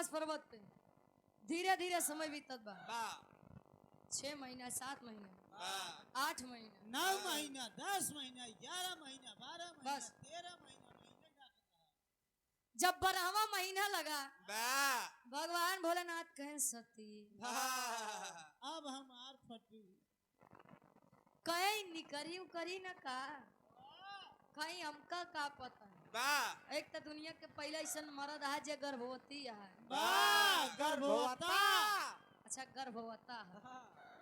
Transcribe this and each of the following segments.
कैलाश पर्वत पे धीरे धीरे समय बीतत बा। 6 महीना, 7 महीना, 8 महीना, 9 महीना, 10 महीना, 11 महीना, 12 महीना, बस। 13 महीना, महीने जाके रहा। जब 12वां महीना लगा भगवान भोलेनाथ कहे सती अब हमार फटी कहीं निकरी उकरी न का कहीं हमका का पता। एक तो दुनिया के पहले ऐसा मर्द है जे गर्भवती है। गर्भवता। अच्छा गर्भवता है।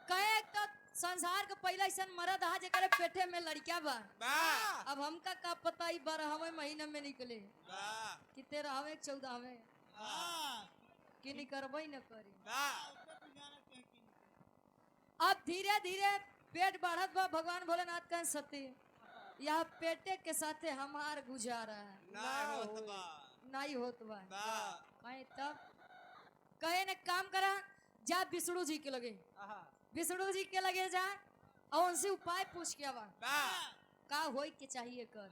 कहे तो संसार के पहले ऐसा मर्द है जे करे पेटे में लड़किया बा। अब हमका का पता ही 12वें महीने में निकले कि 13वें 14वें कि निकरबई न करी। अब धीरे धीरे पेट बढ़त बा। भगवान भोलेनाथ कहे सती यह पेटे के साथे हमार गुजारा है नहीं होत बा। कहे तब कहे ने काम करा जा विष्णु जी के लगे। विष्णु जी के लगे जा और उनसे उपाय पूछ के आवा का होई के चाहिए कर।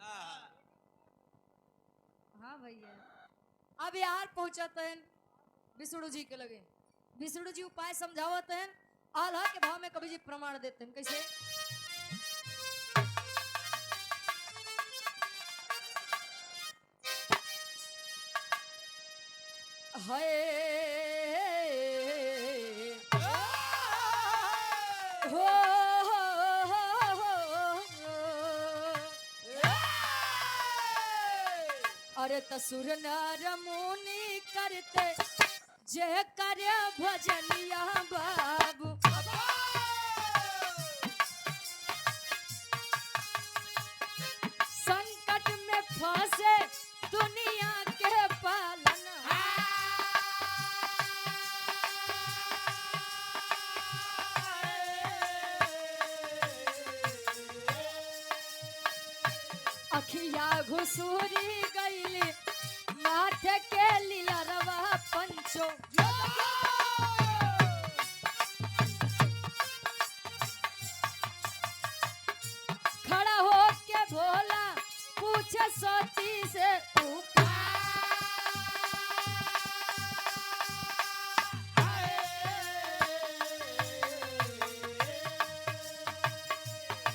हाँ भैया अब यार पहुंचते हैं विष्णु जी के लगे। विष्णु जी उपाय समझावते हैं। आल्हा के भाव में कवि जी प्रमाण देते हैं। कैसे हाय हो अरे तसुर नर मुनि करते जे करे भजनिया बाबू। संकट में फंसे दुनिया के पालन अखिया घुसूरी गईली माथे के लीलरवा पंचो। खड़ा हो के भोला पूछे सती से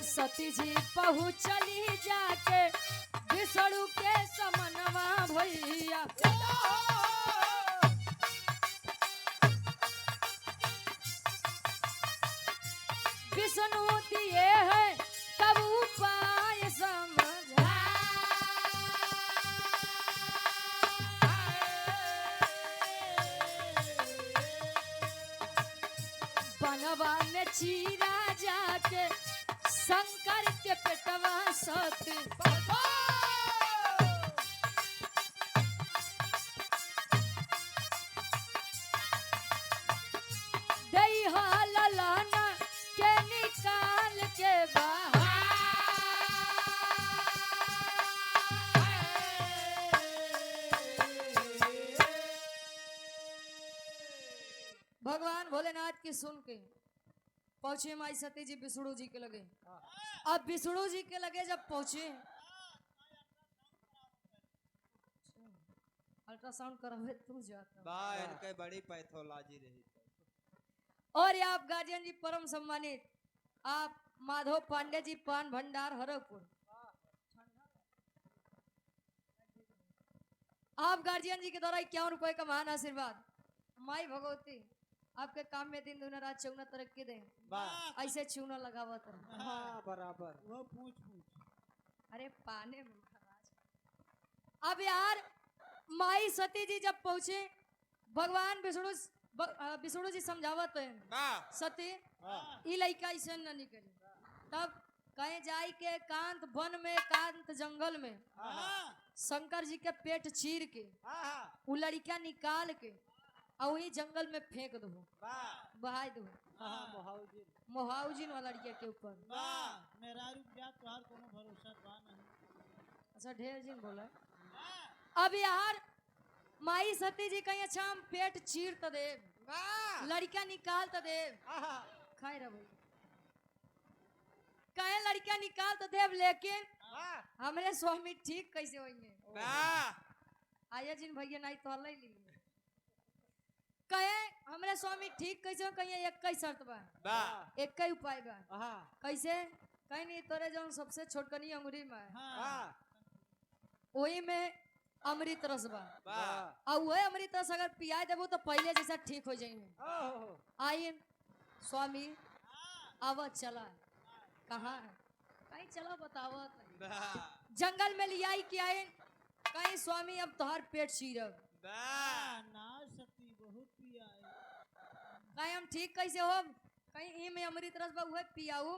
सती जी पहुँचली जाके विष्णु के समनवा भैया। विष्णु दिए है तब उपाय समझा। बनवा में चीरा जाके शंकर के पेटवा सती। दई ललाना के निकाल के भगवान भोलेनाथ की सुन के पहुंचे माई सती जी विष्णु जी के लगे। अब विष्णु जी के लगे जब पहुंचे अल्ट्रासाउंड करावे तू जाता इनके बड़ी पैथोलॉजी रही। और ये आप गार्जियन जी परम सम्मानित आप माधव पांडे जी पान भंडार हरपुर। आप गार्जियन जी के द्वारा 51 रुपए का महान आशीर्वाद। माई भगवती आपके काम में दिन दुना रात चौगुना तरक्की दे। ऐसे चूना लगावत रहे। हाँ बराबर वो पूछ अरे पाने में महाराज। अब यार माई सती जी जब पहुंचे भगवान विष्णु जी समझावत है सती ई लइका ऐसे न निकली। तब कहीं जाई के एकांत वन में एकांत जंगल में शंकर जी के पेट चीर के वो लड़का निकाल के और वही जंगल में फेंक दो बहाई दो मोहाउजिन वाला लड़के के ऊपर। मेरा रुपया तोहार कोनो भरोसा बा नहीं। अच्छा ढेर जिन बोला। अब यार माई सती जी कहीं अच्छा हम पेट चीर तो दे लड़का निकाल तो दे खाए रहा भाई कहे लड़का निकाल तो देव लेकिन हमरे स्वामी ठीक कैसे होंगे। आया जिन भैया नहीं तो ली हमरा स्वामी ठीक कैसे कहिए एक कई शर्त बा बा एक कई उपाय बा हाँ कैसे कहीं नहीं तोरे जौन सबसे छोटकनी अंगुरी में हाँ वही में अमृत रस बा बा और वह अमृत रस अगर पिया देबो तो पहले जैसा ठीक हो जाइए आइन स्वामी आवत चला कहाँ है कहीं चला बतावत बा जंगल में लियाई के आइन कहीं स्वामी अब तोहर पेट चीरब बा ना सती बहुत पिया है कहीं हम ठीक कैसे हो कहीं ई में अमृत रस बा उहे पियाऊ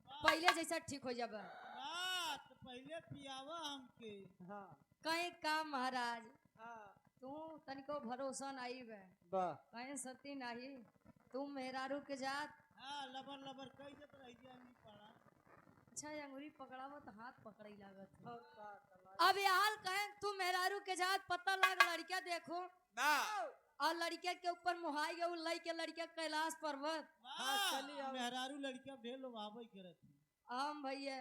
पहले जैसा ठीक हो जाबा तो पहले पियावा हमके हाँ कहीं काम महाराज हाँ तू तनिको भरोसा नहीं बे बा कहीं सती नहीं तुम मेहरारू के जात हाँ लबर लबर कई जत रह गया नहीं पड़ा अच्छा ये अंगूरी पकड़ावो तो हाथ पकड़ई लागत है। अब ये हाल कहें तू मेहरारू के जात पता लग लड़किया देखो बा और लड़किया के ऊपर मुहाई गए लई के लड़किया कैलाश पर्वत चली आओ। मेहरारू लड़किया भेल लोभावे करत आम भैया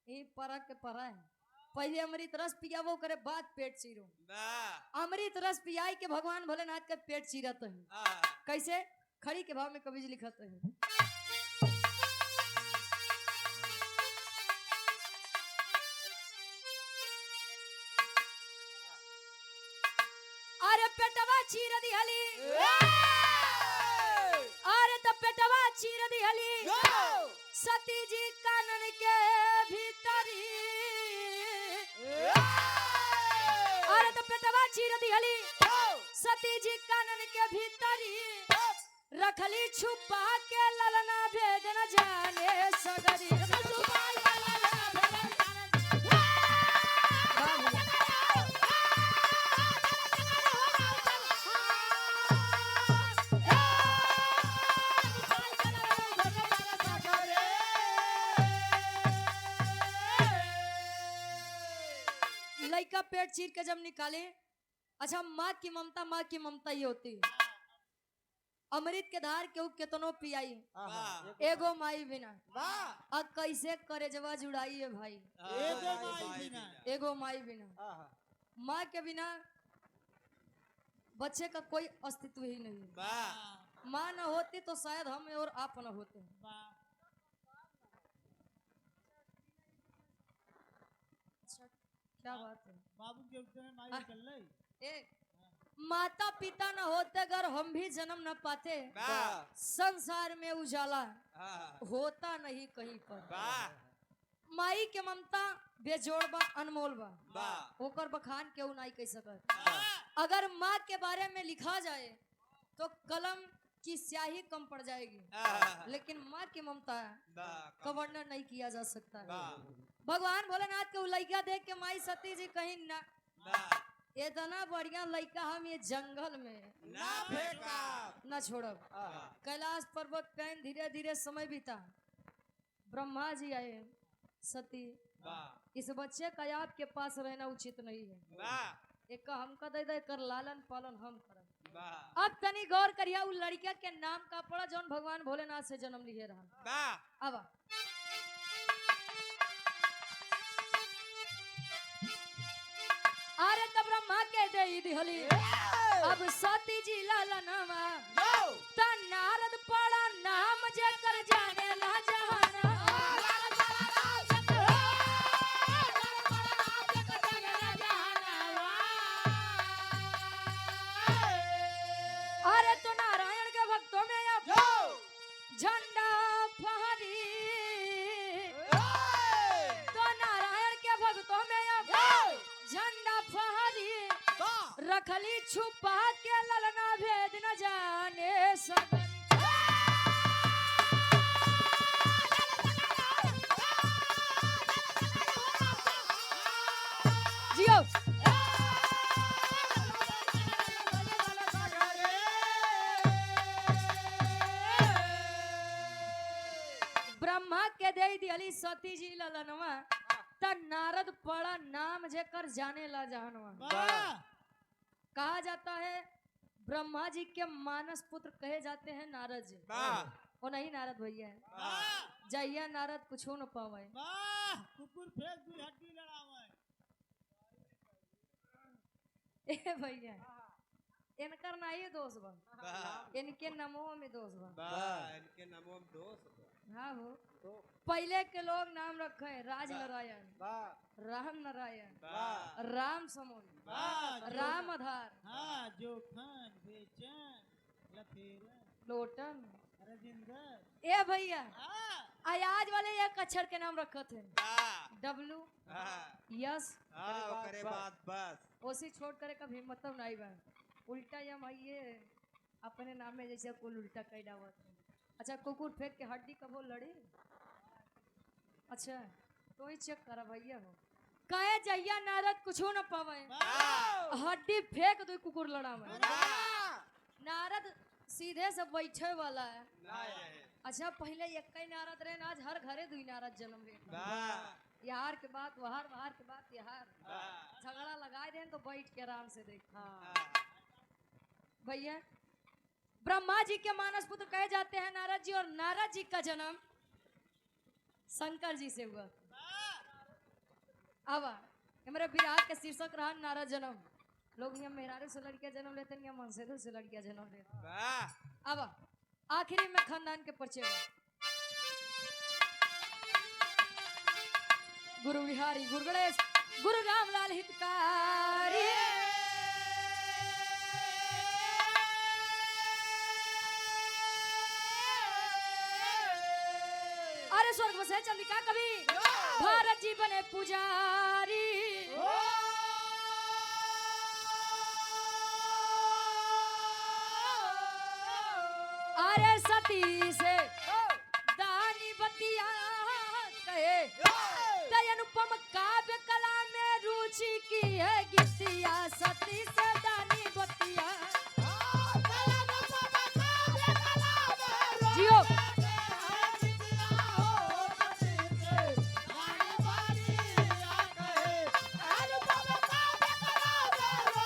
ये परक के परा है पहले अमृत रस पियावो करे बाद पेट चीरो बा अमृत रस पियाई के भगवान भोलेनाथ के पेट चीरत है हाँ कैसे खड़ी के भाव में कवि जी लिखत है अरे पेटवा चीर दिहली अरे तो पेटवा चीर दिहली सती जी कानन के भीतरी अरे तो पेटवा चीर दिहली सती जी कानन के भीतरी रखली छुपा के ललना भेद न जाने सगरी लड़का पेट चीर के जब निकाले अच्छा माँ की ममता ये होती है अमृत के धार के केतनो पियाई एगो माई बिना अब कैसे करे जवा जुड़ाई है भाई एगो माई बिना माँ के बिना बच्चे का कोई अस्तित्व ही नहीं है बा माँ न होती तो शायद हम और आप न होते अच्छा क्या बात है बाबू के उत्तर में माई निकल रही एक माता पिता न होते अगर हम भी जन्म न पाते बा संसार में उजाला हाँ होता नहीं कहीं पर बा माई के ममता बेजोड़ बा अनमोल बा बा ओकर बखान केहू नहीं कह सकत अगर माँ के बारे में लिखा जाए तो कलम की स्याही कम पड़ जाएगी लेकिन माँ की ममता का वर्णन नहीं किया जा सकता बा भगवान भोलेनाथ के लड़का देख के माई सती जी कहीं ना बा इतना बढ़िया लड़का हम ये जंगल में ना फेंका न छोड़ब कैलाश पर्वत पे धीरे धीरे समय बीता ब्रह्मा जी आए सती बा इस बच्चे का आपके पास रहना उचित नहीं है बा एक हमका दे दे कर लालन पालन हम करब बा अब तनी गौर करिया उ लड़किया के नाम का पड़ा जौन भगवान भोलेनाथ से जन्म लिए रहा बा अब अरे तब ब्रह्मा के दे दिहली अब सती जी लालनवा त नारद पड़ा नाम जे कर जाने ला जहाना अरे तो नारायण के भक्तों में अब झंडा फहरी तो नारायण के भक्तों में अब झंडा फहरी रखली छुपा के ललना भेद न जाने सगन जियो ब्रह्मा के दे दिहली सती जी ललनवा त नारद पड़ा नाम जेकर जाने ला जहानवा कहा जाता है ब्रह्मा जी के मानस पुत्र कहे जाते हैं नारद जी बा वो नहीं नारद भैया है जहिया नारद कुछ न पावे कुकुर फेंक दी हड्डी लड़ावे ए भैया इनकर नहीं दोष बा, इनके नमो में दोष बा। इनके नामों में दोस्त हाँ हो, पहले के लोग नाम रखे राज नारायण, राम नारायण, राम समोई, राम आधार, हाँ जोखन बेचन लफेरन लोटन। राजेंद्र ए भैया हाँ आज वाले एक अक्षर के नाम रखे थे, डब्लू यस ओकरे बाद बस ओसी छोड़ करे कभी मतलब नहीं बा। उल्टा या ये अपने नाम में जैसे कुल उल्टा कह डावत है। अच्छा कुकुर फेंक के हड्डी कबो लड़ी? अच्छा तो ही चेक करा भैया हो, कहे जैया नारद कुछ न पावे, हड्डी फेंक दो कुकुर लड़ावे। नारद सीधे से बैठे वाला है। अच्छा पहले एक ही नारद रहे, आज हर घरे दुई नारद जन्म ले। यार के बात वहार, वहार के बात यार, झगड़ा लगाए दें तो बैठ के आराम से देख। भैया ब्रह्मा जी के मानस पुत्र कहे जाते हैं नारद जी, और नारद जी का जन्म शंकर जी से हुआ। अब हमारे विराट के शीर्षक रहा नारद जन्म। लोग यहाँ मेहरारू से लड़कियां जन्म लेते हैं, मनसेदू से लड़कियां जन्म लेते हैं। अब आखिरी में खानदान के परिचय गुरु विहारी, गुरु गणेश, गुरु रामलाल हितकारी। अरे स्वर्ग बसे चंद्रिका कवि, भारत जी बने पुजारी। अरे सती से